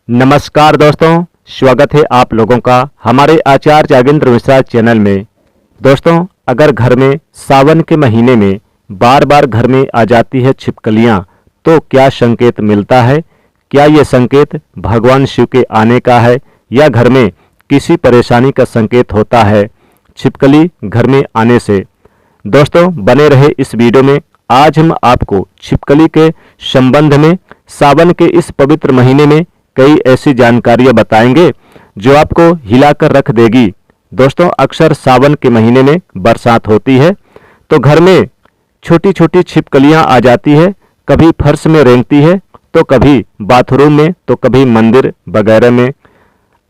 नमस्कार दोस्तों, स्वागत है आप लोगों का हमारे आचार्य जागेंद्र मिश्रा चैनल में। दोस्तों, अगर घर में सावन के महीने में बार बार घर में आ जाती है छिपकलियां, तो क्या संकेत मिलता है? क्या ये संकेत भगवान शिव के आने का है या घर में किसी परेशानी का संकेत होता है छिपकली घर में आने से? दोस्तों, बने रहे इस वीडियो में। आज हम आपको छिपकली के संबंध में सावन के इस पवित्र महीने में कई ऐसी जानकारियां बताएंगे जो आपको हिलाकर रख देगी। दोस्तों, अक्सर सावन के महीने में बरसात होती है तो घर में छोटी छोटी छिपकलियां आ जाती है। कभी फर्श में रेंगती है तो कभी बाथरूम में तो कभी मंदिर वगैरह में।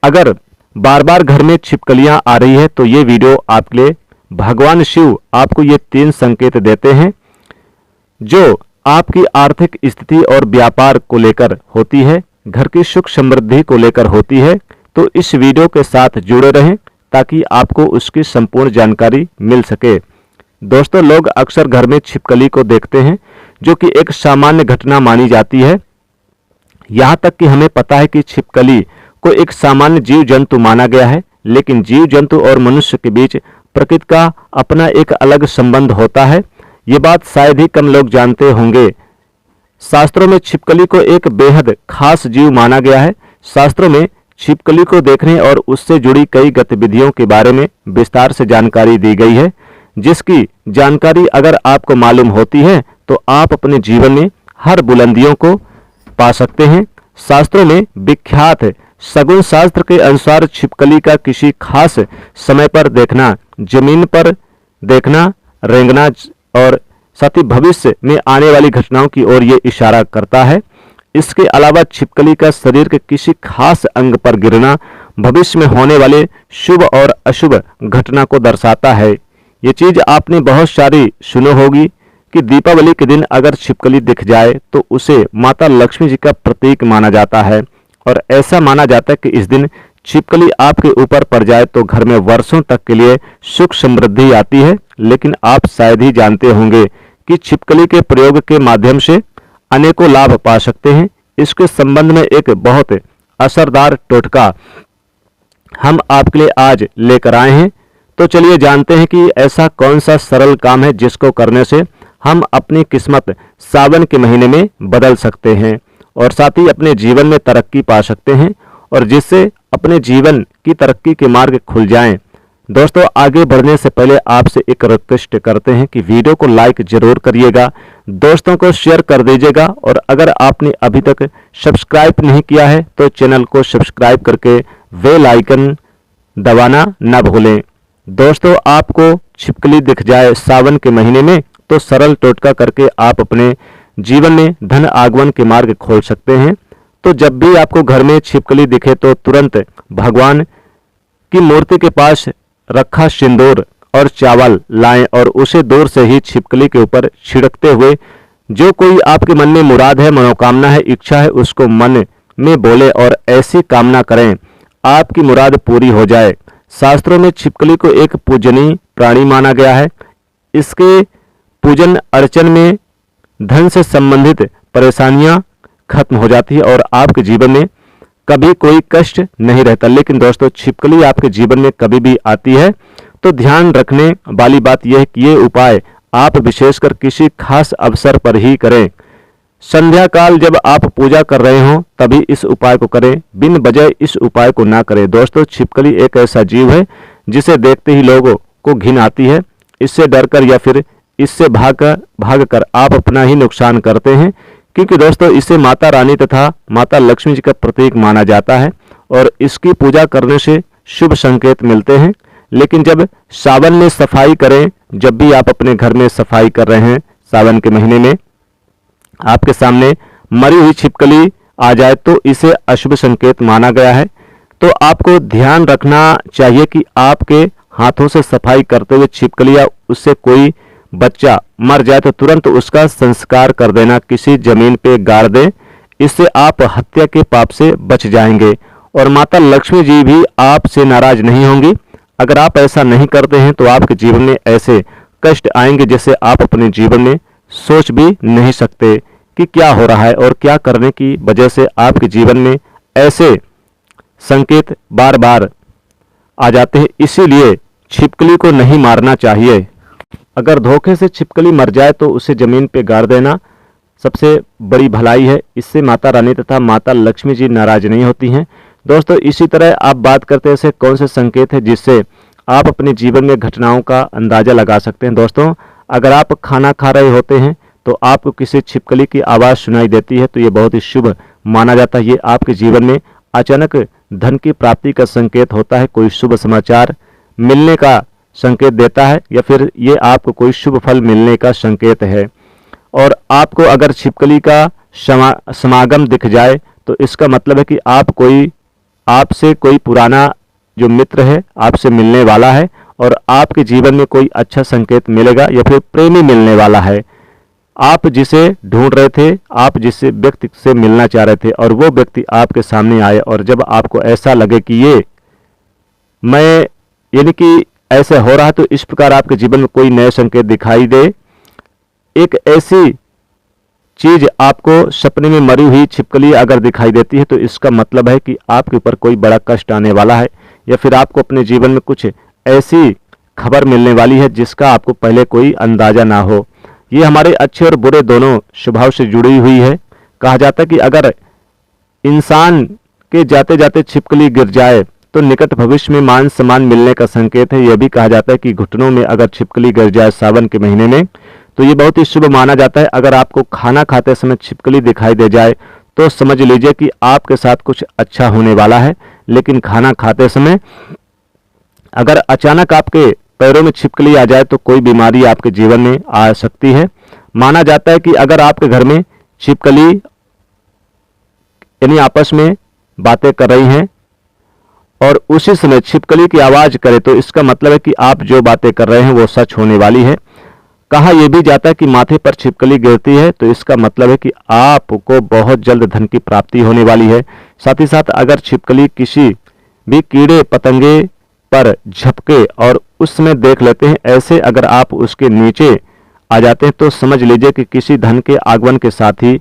अगर बार बार घर में छिपकलियां आ रही है तो ये वीडियो आपके लिए। भगवान शिव आपको ये 3 संकेत देते हैं जो आपकी आर्थिक स्थिति और व्यापार को लेकर होती है, घर की सुख समृद्धि को लेकर होती है। तो इस वीडियो के साथ जुड़े रहें ताकि आपको उसकी संपूर्ण जानकारी मिल सके। दोस्तों, लोग अक्सर घर में छिपकली को देखते हैं जो कि एक सामान्य घटना मानी जाती है। यहाँ तक कि हमें पता है कि छिपकली को एक सामान्य जीव जंतु माना गया है, लेकिन जीव जंतु और मनुष्य के बीच प्रकृति का अपना एक अलग संबंध होता है। ये बात शायद ही कम लोग जानते होंगे। शास्त्रों में छिपकली को एक बेहद खास जीव माना गया है। शास्त्रों में छिपकली को देखने और उससे जुड़ी कई गतिविधियों के बारे में विस्तार से जानकारी दी गई है, जिसकी जानकारी अगर आपको मालूम होती है तो आप अपने जीवन में हर बुलंदियों को पा सकते हैं। शास्त्रों में विख्यात शगुन शास्त्र के अनुसार छिपकली का किसी खास समय पर देखना, जमीन पर देखना, रेंगना और साथ ही भविष्य में आने वाली घटनाओं की ओर ये इशारा करता है। इसके अलावा छिपकली का शरीर के किसी खास अंग पर गिरना भविष्य में होने वाले शुभ और अशुभ घटना को दर्शाता है। ये चीज आपने बहुत सारी सुनी होगी कि दीपावली के दिन अगर छिपकली दिख जाए तो उसे माता लक्ष्मी जी का प्रतीक माना जाता है, और ऐसा माना जाता है कि इस दिन छिपकली आपके ऊपर पड़ जाए तो घर में वर्षों तक के लिए सुख समृद्धि आती है। लेकिन आप शायद ही जानते होंगे कि छिपकली के प्रयोग के माध्यम से अनेकों लाभ पा सकते हैं। इसके संबंध में एक बहुत असरदार टोटका हम आपके लिए आज लेकर आए हैं। तो चलिए जानते हैं कि ऐसा कौन सा सरल काम है जिसको करने से हम अपनी किस्मत सावन के महीने में बदल सकते हैं और साथ ही अपने जीवन में तरक्की पा सकते हैं, और जिससे अपने जीवन की तरक्की के मार्ग खुल जाएं। दोस्तों, आगे बढ़ने से पहले आपसे एक रिक्वेस्ट करते हैं कि वीडियो को लाइक जरूर करिएगा, दोस्तों को शेयर कर दीजिएगा, और अगर आपने अभी तक सब्सक्राइब नहीं किया है तो चैनल को सब्सक्राइब करके बेल आइकन दबाना न भूलें। दोस्तों, आपको छिपकली दिख जाए सावन के महीने में तो सरल टोटका करके आप अपने जीवन में धन आगमन के मार्ग खोल सकते हैं। तो जब भी आपको घर में छिपकली दिखे तो तुरंत भगवान की मूर्ति के पास रखा सिंदूर और चावल लाएं और उसे दूर से ही छिपकली के ऊपर छिड़कते हुए जो कोई आपके मन में मुराद है, मनोकामना है, इच्छा है, उसको मन में बोले और ऐसी कामना करें आपकी मुराद पूरी हो जाए। शास्त्रों में छिपकली को एक पूजनीय प्राणी माना गया है। इसके पूजन अर्चन में धन से संबंधित परेशानियां खत्म हो जाती है और आपके जीवन में कभी कोई कष्ट नहीं रहता। लेकिन दोस्तों, छिपकली आपके जीवन में कभी भी आती है तो ध्यान रखने वाली बात यह है कि ये उपाय आप विशेषकर किसी खास अवसर पर ही करें। संध्या काल जब आप पूजा कर रहे हो तभी इस उपाय को करें, बिन वजह इस उपाय को ना करें। दोस्तों, छिपकली एक ऐसा जीव है जिसे देखते ही लोगों को घिन आती है। इससे डरकर या फिर इससे भागकर आप अपना ही नुकसान करते हैं, क्योंकि दोस्तों इसे माता रानी तथा माता लक्ष्मी जी का प्रतीक माना जाता है और इसकी पूजा करने से शुभ संकेत मिलते हैं। लेकिन जब सावन में सफाई करें, जब भी आप अपने घर में सफाई कर रहे हैं सावन के महीने में आपके सामने मरी हुई छिपकली आ जाए तो इसे अशुभ संकेत माना गया है। तो आपको ध्यान रखना चाहिए कि आपके हाथों से सफाई करते हुए छिपकली या उससे कोई बच्चा मर जाए तो तुरंत उसका संस्कार कर देना, किसी जमीन पे गाड़ दें। इससे आप हत्या के पाप से बच जाएंगे और माता लक्ष्मी जी भी आपसे नाराज नहीं होंगी। अगर आप ऐसा नहीं करते हैं तो आपके जीवन में ऐसे कष्ट आएंगे जैसे आप अपने जीवन में सोच भी नहीं सकते कि क्या हो रहा है और क्या करने की वजह से आपके जीवन में ऐसे संकेत बार बार आ जाते हैं, इसीलिए छिपकली को नहीं मारना चाहिए। अगर धोखे से छिपकली मर जाए तो उसे जमीन पे गाड़ देना सबसे बड़ी भलाई है। इससे माता रानी तथा माता लक्ष्मी जी नाराज नहीं होती हैं। दोस्तों, इसी तरह आप बात करते हैं ऐसे कौन से संकेत हैं जिससे आप अपने जीवन में घटनाओं का अंदाजा लगा सकते हैं। दोस्तों, अगर आप खाना खा रहे होते हैं तो आपको किसी छिपकली की आवाज़ सुनाई देती है तो ये बहुत ही शुभ माना जाता है। ये आपके जीवन में अचानक धन की प्राप्ति का संकेत होता है, कोई शुभ समाचार मिलने का संकेत देता है, या फिर ये आपको कोई शुभ फल मिलने का संकेत है। और आपको अगर छिपकली का समागम दिख जाए तो इसका मतलब है कि आपसे कोई पुराना जो मित्र है आपसे मिलने वाला है और आपके जीवन में कोई अच्छा संकेत मिलेगा, या फिर प्रेमी मिलने वाला है। आप जिसे ढूंढ रहे थे, आप जिस व्यक्ति से मिलना चाह रहे थे और वो व्यक्ति आपके सामने आए, और जब आपको ऐसा लगे कि यानी कि ऐसे हो रहा है, तो इस प्रकार आपके जीवन में कोई नए संकेत दिखाई दे, एक ऐसी चीज आपको सपने में मरी हुई छिपकली अगर दिखाई देती है तो इसका मतलब है कि आपके ऊपर कोई बड़ा कष्ट आने वाला है, या फिर आपको अपने जीवन में कुछ ऐसी खबर मिलने वाली है जिसका आपको पहले कोई अंदाजा ना हो। ये हमारे अच्छे और बुरे दोनों स्वभाव से जुड़ी हुई है। कहा जाता है कि अगर इंसान के जाते जाते छिपकली गिर जाए तो निकट भविष्य में मान सम्मान मिलने का संकेत है। यह भी कहा जाता है कि घुटनों में अगर छिपकली गिर जाए सावन के महीने में तो ये बहुत ही शुभ माना जाता है। अगर आपको खाना खाते समय छिपकली दिखाई दे जाए तो समझ लीजिए कि आपके साथ कुछ अच्छा होने वाला है। लेकिन खाना खाते समय अगर अचानक आपके पैरों में छिपकली आ जाए तो कोई बीमारी आपके जीवन में आ सकती है। माना जाता है कि अगर आपके घर में छिपकली यानी आपस में बातें कर रही हैं और उसी समय छिपकली की आवाज करे तो इसका मतलब है कि आप जो बातें कर रहे हैं वो सच होने वाली है। कहा यह भी जाता है कि माथे पर छिपकली गिरती है तो इसका मतलब है कि आपको बहुत जल्द धन की प्राप्ति होने वाली है। साथ ही साथ अगर छिपकली किसी भी कीड़े पतंगे पर झपके और उस समय देख लेते हैं, ऐसे अगर आप उसके नीचे आ जाते हैं तो समझ लीजिए कि किसी धन के आगमन के साथ ही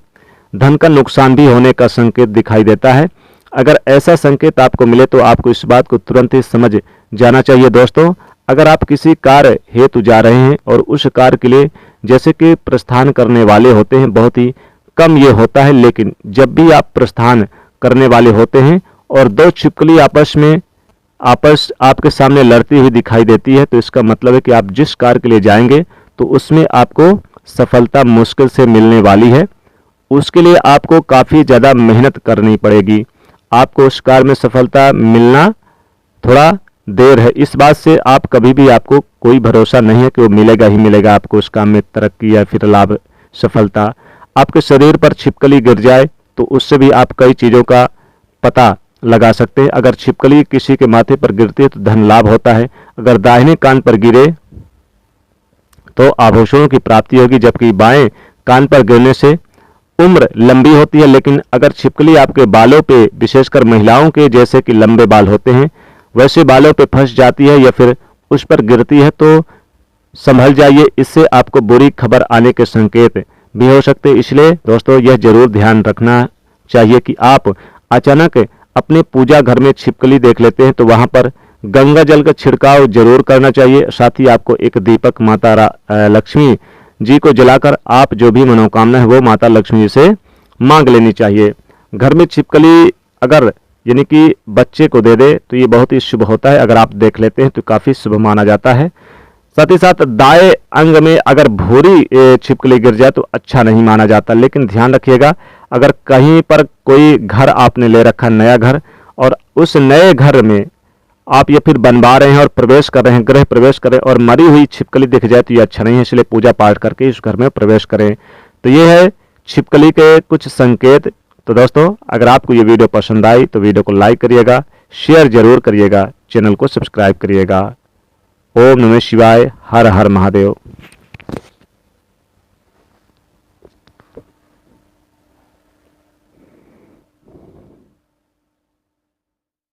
धन का नुकसान भी होने का संकेत दिखाई देता है। अगर ऐसा संकेत आपको मिले तो आपको इस बात को तुरंत ही समझ जाना चाहिए। दोस्तों, अगर आप किसी कार्य हेतु जा रहे हैं और उस कार्य के लिए जैसे कि प्रस्थान करने वाले होते हैं, बहुत ही कम ये होता है, लेकिन जब भी आप प्रस्थान करने वाले होते हैं और दो छिपकली आपस आपके सामने लड़ती हुई दिखाई देती है तो इसका मतलब है कि आप जिस कार्य के लिए जाएंगे तो उसमें आपको सफलता मुश्किल से मिलने वाली है। उसके लिए आपको काफ़ी ज़्यादा मेहनत करनी पड़ेगी। आपको उस कार्य में सफलता मिलना थोड़ा देर है। इस बात से आप कभी भी आपको कोई भरोसा नहीं है कि वो मिलेगा ही मिलेगा आपको उस काम में तरक्की या फिर लाभ सफलता। आपके शरीर पर छिपकली गिर जाए तो उससे भी आप कई चीज़ों का पता लगा सकते हैं। अगर छिपकली किसी के माथे पर गिरती है तो धन लाभ होता है। अगर दाहिने कान पर गिरे तो आभूषणों की प्राप्ति होगी, जबकि बाएं कान पर गिरने से उम्र लंबी होती है। लेकिन अगर छिपकली आपके बालों पे, विशेषकर महिलाओं के जैसे कि लंबे बाल होते हैं वैसे बालों पे फंस जाती है या फिर उस पर गिरती है तो संभल जाइए, इससे आपको बुरी खबर आने के संकेत भी हो सकते हैं। इसलिए दोस्तों, यह जरूर ध्यान रखना चाहिए कि आप अचानक अपने पूजा घर में छिपकली देख लेते हैं तो वहां पर गंगा जल का छिड़काव जरूर करना चाहिए। साथ ही आपको एक दीपक माता लक्ष्मी जी को जलाकर आप जो भी मनोकामना है वो माता लक्ष्मी जी से मांग लेनी चाहिए। घर में छिपकली अगर यानी कि बच्चे को दे दे तो ये बहुत ही शुभ होता है। अगर आप देख लेते हैं तो काफ़ी शुभ माना जाता है। साथ ही साथ दाएं अंग में अगर भूरी छिपकली गिर जाए तो अच्छा नहीं माना जाता। लेकिन ध्यान रखिएगा, अगर कहीं पर कोई घर आपने ले रखा नया घर और उस नए घर में आप या फिर बनवा रहे हैं और प्रवेश कर रहे हैं, गृह प्रवेश करें और मरी हुई छिपकली दिख जाए तो ये अच्छा नहीं है। इसलिए पूजा पाठ करके इस घर में प्रवेश करें। तो ये है छिपकली के कुछ संकेत। तो दोस्तों, अगर आपको ये वीडियो पसंद आई तो वीडियो को लाइक करिएगा, शेयर जरूर करिएगा, चैनल को सब्सक्राइब करिएगा। ओम नमः शिवाय, हर हर महादेव।